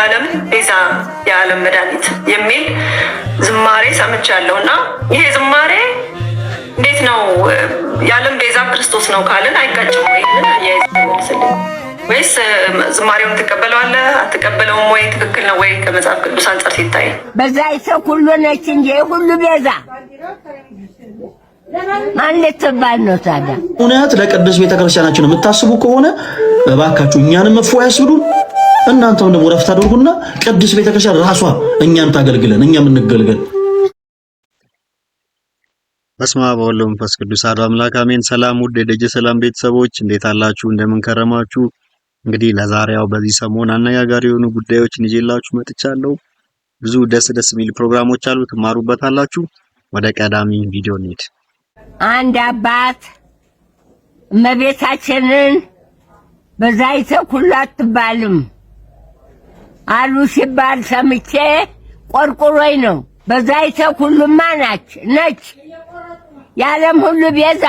ዓለም ቤዛ የዓለም መድኃኒት የሚል ዝማሬ ሰምቻለሁና ይሄ ዝማሬ እንዴት ነው የዓለም ቤዛ ክርስቶስ ነው ካልን አይጋጭም ወይ? ያይስልኝ ወይስ ዝማሬውን ተቀበለዋለህ አትቀበለውም ወይ? ትክክል ነው ወይ ከመጽሐፍ ቅዱስ አንፃር ሲታይ? በዛ ይሰው ሁሉ ነች እንጂ ሁሉ ቤዛ ማለት ባል ነው። ታዲያ እውነት ለቅዱስ ቤተክርስቲያናችን የምታስቡ ከሆነ እባካችሁ እኛንም መፍወያ ያስብሉን። እናንተም ደግሞ ረፍት አድርጉና ቅዱስ ቤተክርስቲያን ራሷ እኛን ታገልግለን፣ እኛም እንገልገል። በስመ አብ ወወልድ ወመንፈስ ቅዱስ አሐዱ አምላክ አሜን። ሰላም ውድ የደጀ ሰላም ቤተሰቦች እንዴት አላችሁ? እንደምን ከረማችሁ? እንግዲህ ለዛሬው በዚህ ሰሞን አነጋጋሪ የሆኑ ጉዳዮችን ይዤላችሁ መጥቻለሁ። ብዙ ደስ የሚል ፕሮግራሞች አሉ፣ ትማሩበታላችሁ። ወደ ቀዳሚ ቪዲዮ እንሂድ። አንድ አባት እመቤታችንን በዛይተ ኩሉ አትባልም አሉ ሲባል ሰምቼ ቆርቆሮይ ነው። በዛይተ ኩሉማ ነች የዓለም ሁሉ ቤዛ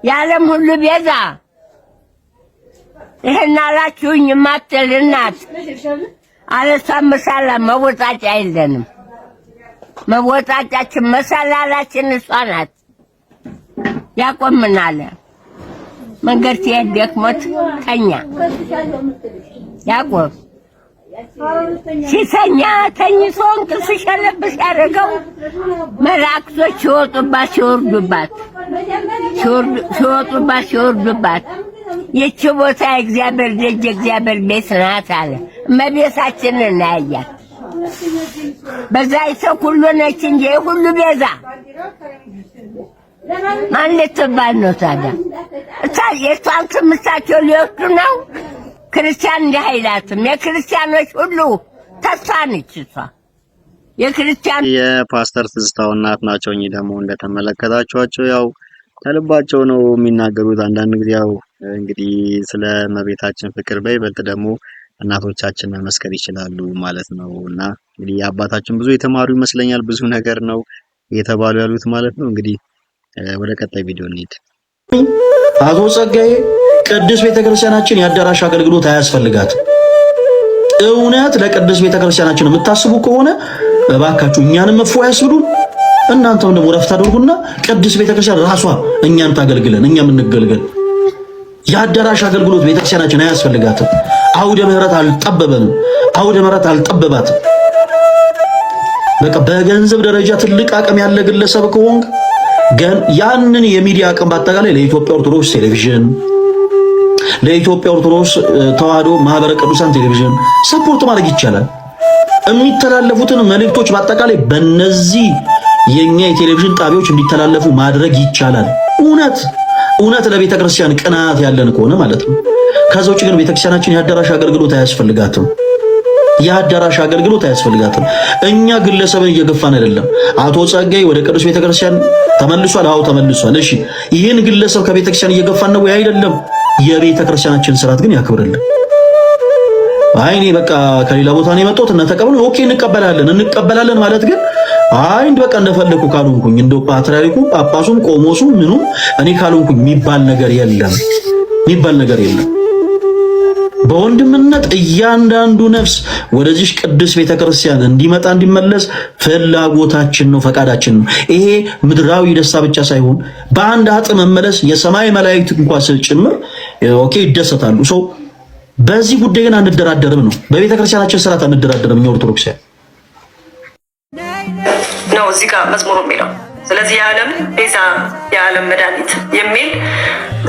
የዓለም ሁሉ ቤዛ። ይሄን አላችሁኝ ማትል እናት አለሷም መሳላ መወጣጫ የለንም። መወጣጫችን መሳላላችን እሷ ናት። ያቆምናል መንገድ ሲሄድ ደክሞት ተኛ። ያቆም ሲተኛ ተኝቶ እንቅልፍ ሸለብስ ያደረገው መላእክቶች ሲወርዱባት ይህች ቦታ የእግዚአብሔር ደጅ የእግዚአብሔር ቤት ናት አለ። እመቤታችንን እናያያት። በዛ ይሰው ሁሉ ነች እንጂ ሁሉ ቤዛ ማን ልትባል ነው ታዲያ? የእሷን ስም እሳቸው ሊወስዱ ነው። ክርስቲያን እንዲህ አይላትም። የክርስቲያኖች ሁሉ ተስፋ ነች እሷ። የክርስቲያን የፓስተር ትዝታው እናት ናቸው። እኚህ ደግሞ እንደተመለከታችኋቸው ያው ከልባቸው ነው የሚናገሩት። አንዳንድ ጊዜ ያው እንግዲህ ስለ እመቤታችን ፍቅር በይበልጥ ደግሞ እናቶቻችን መመስከር ይችላሉ ማለት ነው። እና እንግዲህ አባታችን ብዙ የተማሩ ይመስለኛል። ብዙ ነገር ነው እየተባሉ ያሉት ማለት ነው። እንግዲህ ወደ ቀጣይ ቪዲዮ እንሂድ። አቶ ጸጋዬ ቅዱስ ቤተክርስቲያናችን የአዳራሽ አገልግሎት አያስፈልጋትም። እውነት ለቅዱስ ቤተክርስቲያናችን የምታስቡ ከሆነ እባካችሁ እኛንም መፍወያ ያስብሉን። እናንተም ደግሞ ረፍት አድርጉና ቅዱስ ቤተክርስቲያን ራሷ እኛን ታገልግለን፣ እኛም እንገልገል። የአዳራሽ አገልግሎት ቤተክርስቲያናችን አያስፈልጋትም። አውደ ምህረት አልጠበበንም። አውደ ምህረት አልጠበባትም። በቃ በገንዘብ ደረጃ ትልቅ አቅም ያለ ግለሰብ ከሆንክ ግን ያንን የሚዲያ አቅም በአጠቃላይ ለኢትዮጵያ ኦርቶዶክስ ቴሌቪዥን፣ ለኢትዮጵያ ኦርቶዶክስ ተዋሕዶ ማህበረ ቅዱሳን ቴሌቪዥን ሰፖርት ማድረግ ይቻላል። የሚተላለፉትን መልእክቶች በአጠቃላይ በእነዚህ የኛ የቴሌቪዥን ጣቢያዎች እንዲተላለፉ ማድረግ ይቻላል። እውነት ለቤተ ክርስቲያን ቅናት ያለን ከሆነ ማለት ነው። ከዛ ውጭ ግን ቤተክርስቲያናችን የአዳራሽ አገልግሎት አያስፈልጋትም። የአዳራሽ አገልግሎት አያስፈልጋትም። እኛ ግለሰብን እየገፋን አይደለም። አቶ ጸጋዬ ወደ ቅዱስ ቤተክርስቲያን ተመልሷል። አዎ ተመልሷል። እሺ ይህን ግለሰብ ከቤተክርስቲያን እየገፋን ነው ወይ? አይደለም። የቤተክርስቲያናችን ስርዓት ግን ያክብርልን። አይኔ በቃ ከሌላ ቦታ ነው የመጣሁት እና ተቀበሉ። ኦኬ እንቀበላለን ማለት ግን አንድ በቃ እንደፈለኩ ካልሆንኩኝ እንደው ፓትርያርኩ ጳጳሱም ቆሞሱ ምኑም እኔ ካልሆንኩኝ የሚባል ነገር የለም። በወንድምነት እያንዳንዱ ነፍስ ወደዚህ ቅዱስ ቤተክርስቲያን እንዲመጣ እንዲመለስ ፍላጎታችን ነው፣ ፈቃዳችን ነው። ይሄ ምድራዊ ደስታ ብቻ ሳይሆን በአንድ አጥ መመለስ የሰማይ መላእክት እንኳን ጭምር ኦኬ ይደሰታሉ። ሰው በዚህ ጉዳይ ግን አንደራደርም ነው። በቤተክርስቲያናችን ስርዓት አንደራደርም። እኛ ኦርቶዶክሳውያን ነው እዚህ ጋር መዝሙሩ የሚለው። ስለዚህ የዓለም ቤዛ የዓለም መድኃኒት የሚል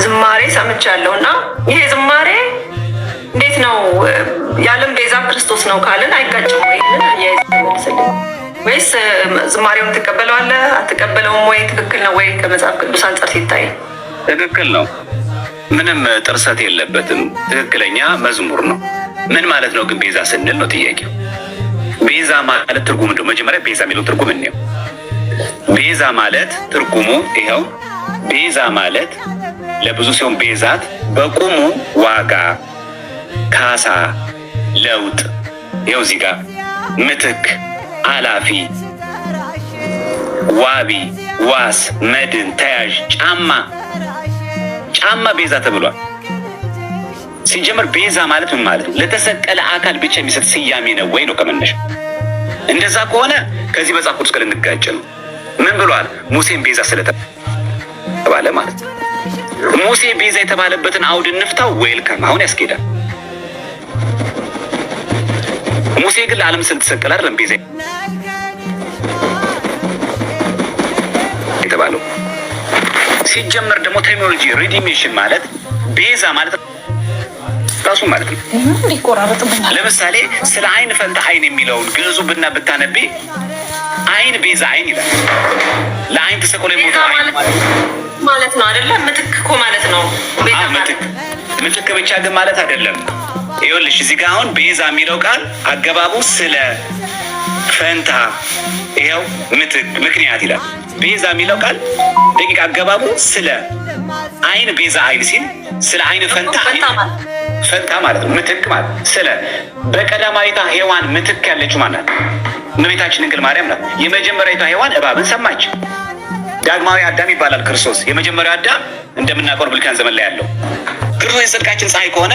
ዝማሬ ሰምቻለሁና ይሄ ዝማሬ እንዴት ነው የዓለም ቤዛ ክርስቶስ ነው ካልን አይጋጭም ወይ? ያይስልኝ ወይስ ዝማሬውን ተቀበለዋለህ አትቀበለውም ወይ? ትክክል ነው ወይ ከመጽሐፍ ቅዱስ አንፃር ሲታይ? ትክክል ነው። ምንም ጥርሰት የለበትም። ትክክለኛ መዝሙር ነው። ምን ማለት ነው ግን ቤዛ ስንል ነው ጥያቄው። ቤዛ ማለት ትርጉሙ እንደው መጀመሪያ ቤዛ የሚለው ትርጉም ነው። ቤዛ ማለት ትርጉሙ ይሄው። ቤዛ ማለት ለብዙ ሲሆን ቤዛት በቁሙ ዋጋ፣ ካሳ፣ ለውጥ። ይሄው እዚህ ጋር ምትክ፣ አላፊ፣ ዋቢ፣ ዋስ፣ መድን፣ ተያዥ፣ ጫማ ቤዛ ተብሏል። ሲጀመር ቤዛ ማለት ምን ማለት ነው? ለተሰቀለ አካል ብቻ የሚሰጥ ስያሜ ነው ወይ ነው ከመነሻ? እንደዛ ከሆነ ከዚህ መጽሐፍ ቅዱስ ጋር ልንጋጭ ነው። ምን ብሏል? ሙሴን ቤዛ ስለተባለ ማለት ነው። ሙሴ ቤዛ የተባለበትን አውድ እንፍታው። ዌልካም አሁን ያስኬዳል። ሙሴ ግን ለዓለም ስለተሰቀለ አይደለም ቤዛ የተባለው። ሲጀመር ደግሞ ቴርሚኖሎጂ ሪዲሜሽን ማለት ቤዛ ማለት ራሱ ማለት ነው። ለምሳሌ ስለ አይን ፈንታ አይን የሚለውን ግዕዙ ብታነቢ አይን ቤዛ አይን ይላል። ለአይን ተሰቅሎ የሞተው አይን ማለት ነው አይደለ? ምትክ እኮ ማለት ነው። ቤዛ ምትክ ብቻ ግን ማለት አይደለም። ይኸውልሽ እዚህ ጋር አሁን ቤዛ የሚለው ቃል አገባቡ ስለ ፈንታ ይኸው ምትክ ምክንያት ይላል። ቤዛ የሚለው ቃል ደቂቅ አገባቡ ስለ አይን ቤዛ አይን ሲል ስለ አይን ፈንታ ፈንታ ማለት ነው። ምትክ ማለት ስለ በቀዳማዊቷ ሔዋን ምትክ ያለችው ማናት? እመቤታችን ድንግል ማርያም ናት። የመጀመሪያዊቷ ሔዋን እባብን ሰማች። ዳግማዊ አዳም ይባላል ክርስቶስ። የመጀመሪያው አዳም እንደምናውቀው ብሉይ ኪዳን ዘመን ላይ ያለው ክርስቶስ የጽድቃችን ፀሐይ ከሆነ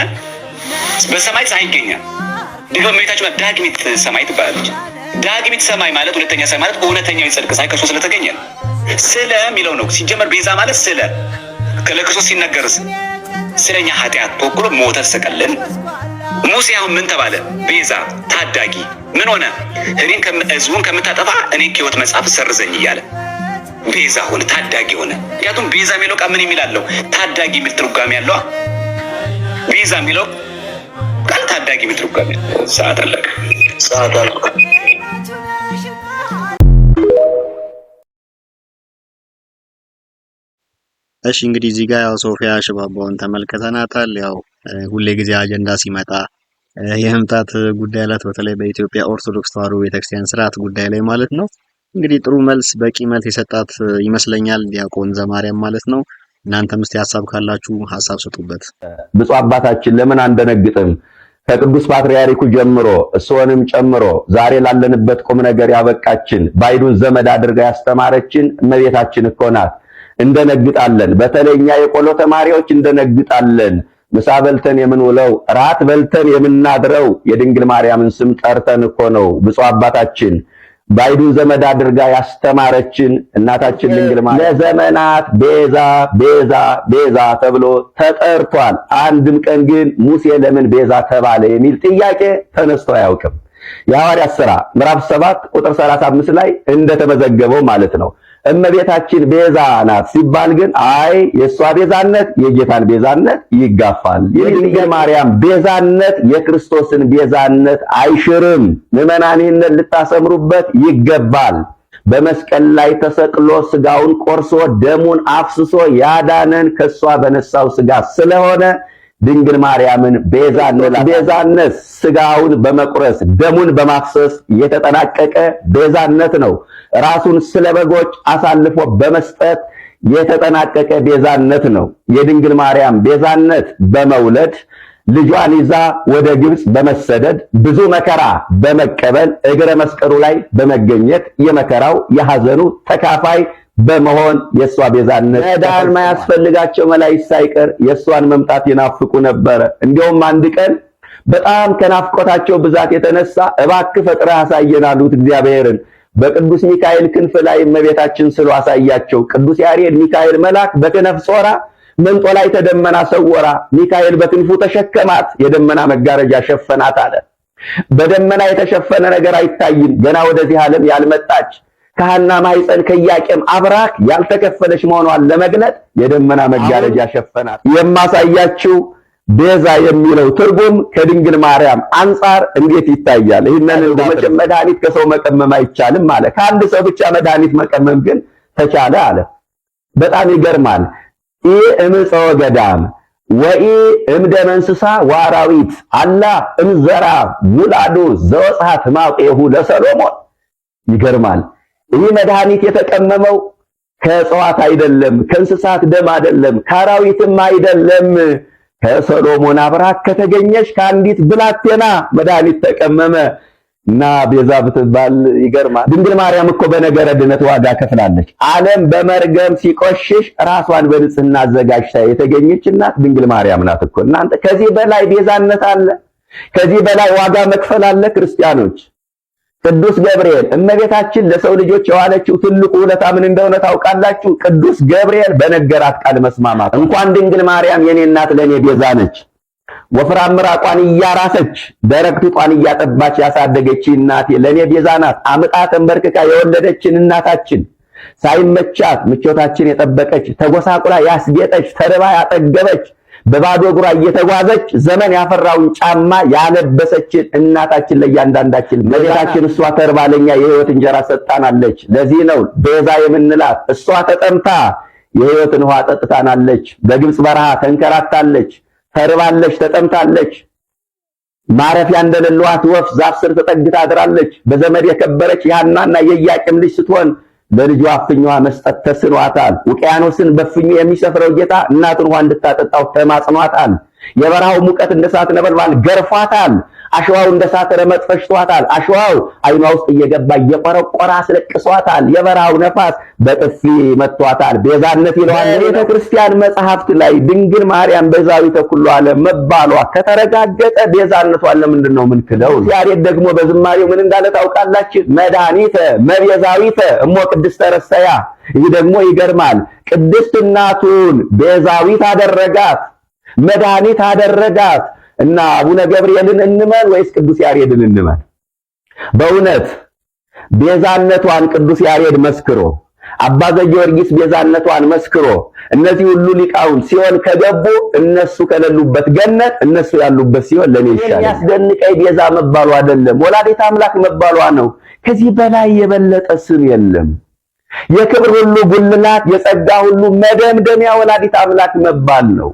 በሰማይ ፀሐይ ይገኛል። ደግሞ እመቤታችን ዳግሚት ሰማይ ትባላለች። ዳግሚት ሰማይ ማለት ሁለተኛ ሰማይ ማለት እውነተኛው የጽድቅ ፀሐይ ክርስቶስ ስለተገኘ ነው። ስለ የሚለው ነው ሲጀመር ቤዛ ማለት ስለ ለክርስቶስ ሲነገርስ ስለኛ ኃጢአት ተወክሎ ሞተ ተሰቀለን። ሙሴ አሁን ምን ተባለ? ቤዛ ታዳጊ ምን ሆነ? እኔን ህዝቡን ከምታጠፋ እኔን ከሕይወት መጽሐፍ ሰርዘኝ እያለ ቤዛ ሆነ፣ ታዳጊ ሆነ። ምክንያቱም ቤዛ የሚለው ቃል ምን የሚላለው? ታዳጊ የሚል ትርጓሜ ያለው። ቤዛ የሚለው ቃል ታዳጊ የሚል ትርጓሜ። ሰዓት አለቀ። እሺ እንግዲህ እዚህ ጋር ያው ሶፊያ ሽባባውን ተመልክተናታል። ያው ሁሌ ጊዜ አጀንዳ ሲመጣ የመምጣት ጉዳይ አላት፣ በተለይ በኢትዮጵያ ኦርቶዶክስ ተዋሕዶ ቤተክርስቲያን ስርዓት ጉዳይ ላይ ማለት ነው። እንግዲህ ጥሩ መልስ በቂ መልስ የሰጣት ይመስለኛል ዲያቆን ዘማርያም ማለት ነው። እናንተም እስቲ ሐሳብ ካላችሁ ሐሳብ ስጡበት። ብፁዕ አባታችን ለምን አንደነግጥም? ከቅዱስ ፓትርያርኩ ጀምሮ እሱንም ጨምሮ ዛሬ ላለንበት ቁም ነገር ያበቃችን ባይዱን ዘመድ አድርጋ ያስተማረችን እመቤታችን እኮ ናት። እንደነግጣለን። በተለይኛ የቆሎ ተማሪዎች እንደነግጣለን። ምሳ በልተን የምንውለው ራት በልተን የምናድረው የድንግል ማርያምን ስም ጠርተን እኮ ነው። ብፁዕ አባታችን ባይዱን ዘመድ አድርጋ ያስተማረችን እናታችን ድንግል ማርያም ለዘመናት ቤዛ ቤዛ ቤዛ ተብሎ ተጠርቷል። አንድም ቀን ግን ሙሴ ለምን ቤዛ ተባለ የሚል ጥያቄ ተነስቶ አያውቅም። የሐዋርያት ሥራ ምዕራፍ 7 ቁጥር 35 ላይ እንደተመዘገበው ማለት ነው። እመቤታችን ቤዛ ናት ሲባል ግን አይ የሷ ቤዛነት የጌታን ቤዛነት ይጋፋል። የድንግል ማርያም ቤዛነት የክርስቶስን ቤዛነት አይሽርም። ምዕመናን ይህንን ልታሰምሩበት ይገባል። በመስቀል ላይ ተሰቅሎ ስጋውን ቆርሶ ደሙን አፍስሶ ያዳነን ከሷ በነሳው ስጋ ስለሆነ ድንግል ማርያምን ቤዛነት ስጋውን በመቁረስ ደሙን በማፍሰስ የተጠናቀቀ ቤዛነት ነው። ራሱን ስለ በጎች አሳልፎ በመስጠት የተጠናቀቀ ቤዛነት ነው። የድንግል ማርያም ቤዛነት በመውለድ ልጇን ይዛ ወደ ግብጽ በመሰደድ ብዙ መከራ በመቀበል እግረ መስቀሉ ላይ በመገኘት የመከራው የሐዘኑ ተካፋይ በመሆን የሷ ቤዛነት መዳን ማያስፈልጋቸው መላእክት ሳይቀር የሷን መምጣት ይናፍቁ ነበረ። እንዲያውም አንድ ቀን በጣም ከናፍቆታቸው ብዛት የተነሳ እባክህ ፈጥረህ አሳየን አሉት እግዚአብሔርን። በቅዱስ ሚካኤል ክንፍ ላይ እመቤታችን ስሎ አሳያቸው። ቅዱስ ያሬድ ሚካኤል መልአክ በክነፍ ጾራ መንጦ ላይ ተደመና ሰወራ፣ ሚካኤል በክንፉ ተሸከማት፣ የደመና መጋረጃ ሸፈናት አለ። በደመና የተሸፈነ ነገር አይታይም። ገና ወደዚህ ዓለም ያልመጣች ከሐና ማኅፀን ከኢያቄም አብራክ ያልተከፈለች መሆኗን ለመግለጥ የደመና መጋረጃ ሸፈናት። የማሳያችሁ ቤዛ የሚለው ትርጉም ከድንግል ማርያም አንጻር እንዴት ይታያል? ይህንን መቼም መድኃኒት ከሰው መቀመም አይቻልም አለ። ከአንድ ሰው ብቻ መድኃኒት መቀመም ግን ተቻለ አለ። በጣም ይገርማል። ኢ እምፀወ ገዳም ወኢ እምደመ እንስሳ ወአራዊት አላ እምዘራ ውላዱ ዘወጽሐት ማቄሁ ለሰሎሞን። ይገርማል። ይህ መድኃኒት የተቀመመው ከእጽዋት አይደለም፣ ከእንስሳት ደም አይደለም፣ ከአራዊትም አይደለም። ከሰሎሞን አብራክ ከተገኘች ከአንዲት ብላቴና መድኃኒት ተቀመመ። እና ቤዛ ብትባል ይገርማል። ድንግል ማርያም እኮ በነገረ ድነት ዋጋ ከፍላለች። ዓለም በመርገም ሲቆሽሽ ራሷን በንጽህና አዘጋጅታ የተገኘች እናት ድንግል ማርያም ናት እኮ። እናንተ ከዚህ በላይ ቤዛነት አለ? ከዚህ በላይ ዋጋ መክፈል አለ? ክርስቲያኖች፣ ቅዱስ ገብርኤል እመቤታችን ለሰው ልጆች የዋለችው ትልቁ ውለታ ምን እንደሆነ ታውቃላችሁ? ቅዱስ ገብርኤል በነገራት ቃል መስማማት። እንኳን ድንግል ማርያም የኔ እናት ለኔ ቤዛ ነች። ወፍራም ምራቋን እያራሰች ደረቅ ጡጧን እያጠባች ያሳደገች እናቴ ለኔ ቤዛ ናት። አምጣ ተንበርክካ የወለደችን እናታችን ሳይመቻት ምቾታችን የጠበቀች ተጎሳቁላ ያስጌጠች ተርባ ያጠገበች በባዶ እግሯ እየተጓዘች ዘመን ያፈራውን ጫማ ያለበሰችን እናታችን ለእያንዳንዳችን መቤታችን እሷ ተርባ ለኛ የሕይወት እንጀራ ሰጣናለች። ለዚህ ነው ቤዛ የምንላት። እሷ ተጠምታ የሕይወትን ውሃ ጠጥታናለች። በግብጽ በረሃ ተንከራታለች፣ ተርባለች፣ ተጠምታለች። ማረፊያ እንደሌሏት ወፍ ዛፍ ስር ተጠግታ አድራለች። በዘመድ የከበረች የሐናና የኢያቄም ልጅ ስትሆን ለልጇ እፍኛዋ መስጠት ተስኗታል። ውቅያኖስን በፍኙ የሚሰፍረው ጌታ እናቱን ውሃ እንድታጠጣው ተማጽኗታል። የበረሃው ሙቀት እንደ እሳት ነበልባል ገርፏታል። አሸዋው እንደ እሳት ረመጥ ፈሽቷታል። አሸዋው አይኗ ውስጥ እየገባ እየቆረቆራ አስለቅሷታል። የበረሃው ነፋስ በጥፊ መቷታል። ቤዛነት ይለዋል ቤተ ክርስቲያን መጽሐፍት ላይ ድንግል ማርያም ቤዛዊተ ኩሉ ዓለም መባሏ ከተረጋገጠ ቤዛነቷን ለምንድን ነው የምንክደው? ያሬድ ደግሞ በዝማሬው ምን እንዳለ ታውቃላችሁ? መድኃኒተ መቤዛዊተ እሞ ቅድስተ ረሰያ። ይህ ደግሞ ይገርማል። ቅድስት እናቱን ቤዛዊት አደረጋት፣ መድኃኒት አደረጋት። እና አቡነ ገብርኤልን እንመን ወይስ ቅዱስ ያሬድን እንመን? በእውነት ቤዛነቷን ቅዱስ ያሬድ መስክሮ፣ አባ ዘጊዮርጊስ ቤዛነቷን መስክሮ፣ እነዚህ ሁሉ ሊቃውንት ሲኦል ከገቡ እነሱ ከሌሉበት ገነት እነሱ ያሉበት ሲኦል ለኔ ይሻላል። ያስደንቀኝ ቤዛ መባሉ አይደለም፣ ወላዲተ አምላክ መባሏ ነው። ከዚህ በላይ የበለጠ ስም የለም። የክብር ሁሉ ጉልላት፣ የጸጋ ሁሉ መደምደሚያ ወላዲተ አምላክ መባል ነው።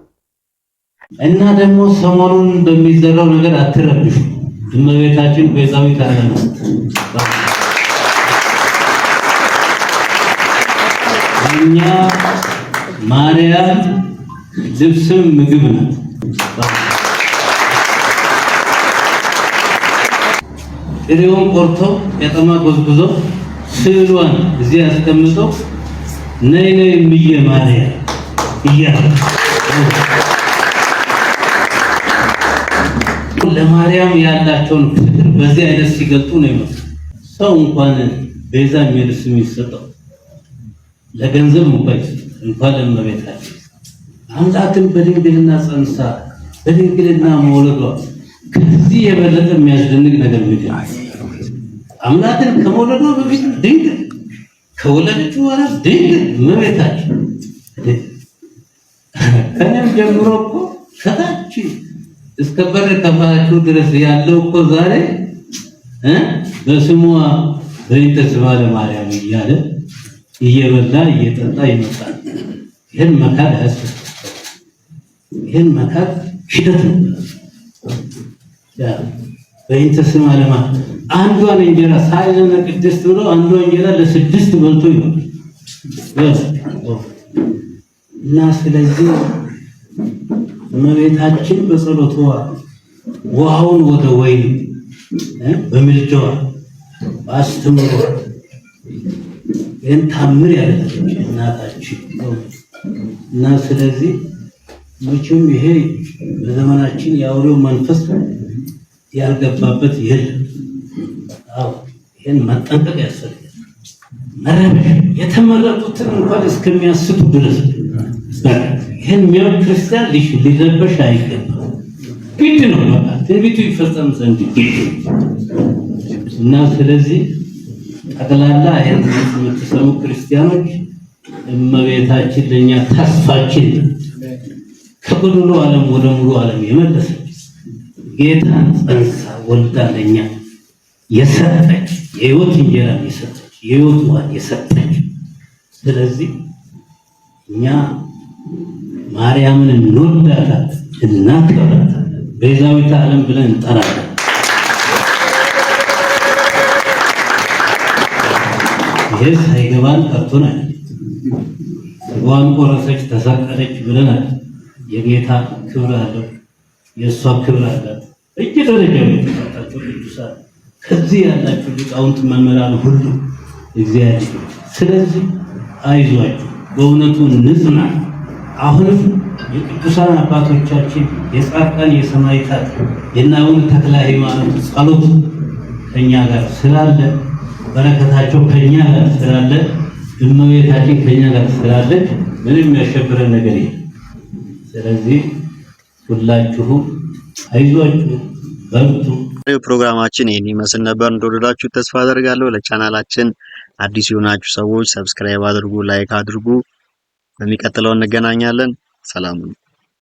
እና ደግሞ ሰሞኑን በሚዘራው ነገር አትረብሹ። እመቤታችን ቤዛዊት ዓለም እኛ ማርያም ልብስም ምግብ ናት። ጥሬውን ቆርተው የጠማ ጎዝጉዞ ስዕሏን እዚህ ያስቀምጠው ነይ ነይ እምዬ ማርያም እያለ ለማርያም ያላቸውን ፍቅር በዚህ አይነት ሲገልጡ ነው የሚመስለው። ሰው እንኳን ቤዛ የሚል ስም ይሰጠው ለገንዘብ እንኳን ለእመቤታችን አምላክን በድንግልና ጸንሳ በድንግልና መውለዷ ከዚህ የበለጠ የሚያስደንቅ ነገር ምንድን ነው? አምላክን ከመውለዷ በፊት ድንግል፣ ከወለደች በኋላ ድንግል እመቤታችን። ከኔም ጀምሮ እኮ ከታች እስከ በር ከፋችሁ ድረስ ያለው እኮ ዛሬ በስሟ በእንተ ስማ ለማርያም እያለ እየበላ እየጠጣ ይመጣል። ይህን መካድ አያስፈልግም። ይህን መካድ ሽደት ነው። በእንተ ስማ ለማርያም አንዷን እንጀራ ሳይዘነ ቅድስት ብሎ አንዷ እንጀራ ለስድስት በልቶ ይሆናል እና ስለዚህ እመቤታችን በጸሎቷ ውሃውን ወደ ወይን በምልጃዋ አስተምሯ ይህን ታምር ያደረገች እናታችን እና ስለዚህ መቼም ይሄ በዘመናችን የአውሬው መንፈስ ያልገባበት የለም። አዎ ይህን መጠንቀቅ ያስፈልጋል። መረበሽ የተመረጡትን እንኳን እስከሚያስቱ ድረስ ይህን የሚያውቅ ክርስቲያን ሊረበሽ አይገባም። ግድ ነው፣ በቃ ትንቢቱ ይፈጸም ዘንድ ግድ እና ስለዚህ ጠቅላላ ይህን የምትሰሙ ክርስቲያኖች እመቤታችን ለእኛ ተስፋችን ከጎዶሎ ዓለም ወደ ሙሉ ዓለም የመለሰች ጌታን ጸንሳ ወልዳ ለእኛ የሰጠች የሕይወት እንጀራን የሰጠች የሕይወት ውሃን የሰጠች። ስለዚህ እኛ ማርያምን እንወዳታለን፣ እናከብራታለን፣ ቤዛዊተ ዓለም ብለን እንጠራለን። ይህ ሳይገባን ቀርቶን አይደለም። ስጋዋን ቆረሰች፣ ተሰቀለች ብለናል። የጌታ ክብር አለው፣ የእሷ ክብር አላት። እጅ ደረጃው የተሰጣቸው ቅዱሳን ከዚህ ያላችሁ ሊቃውንት መምህራን ሁሉ እግዚአብሔር ስለዚህ አይዟችሁ በእውነቱ ንጽና። አሁንም የቅዱሳን አባቶቻችን የጻድቃን የሰማዕታት የእነ አቡነ ተክለ ሃይማኖት ጸሎት ከኛ ጋር ስላለ በረከታቸው ከኛ ጋር ስላለ እመቤታችን ከኛ ጋር ስላለች ምንም የሚያሸብረን ነገር የለም። ስለዚህ ሁላችሁም አይዟችሁ በርቱ። ፕሮግራማችን ይህን ይመስል ነበር። እንደወደዳችሁ ተስፋ አደርጋለሁ። ለቻናላችን አዲስ የሆናችሁ ሰዎች ሰብስክራይብ አድርጉ፣ ላይክ አድርጉ። በሚቀጥለው እንገናኛለን። ሰላም ነው።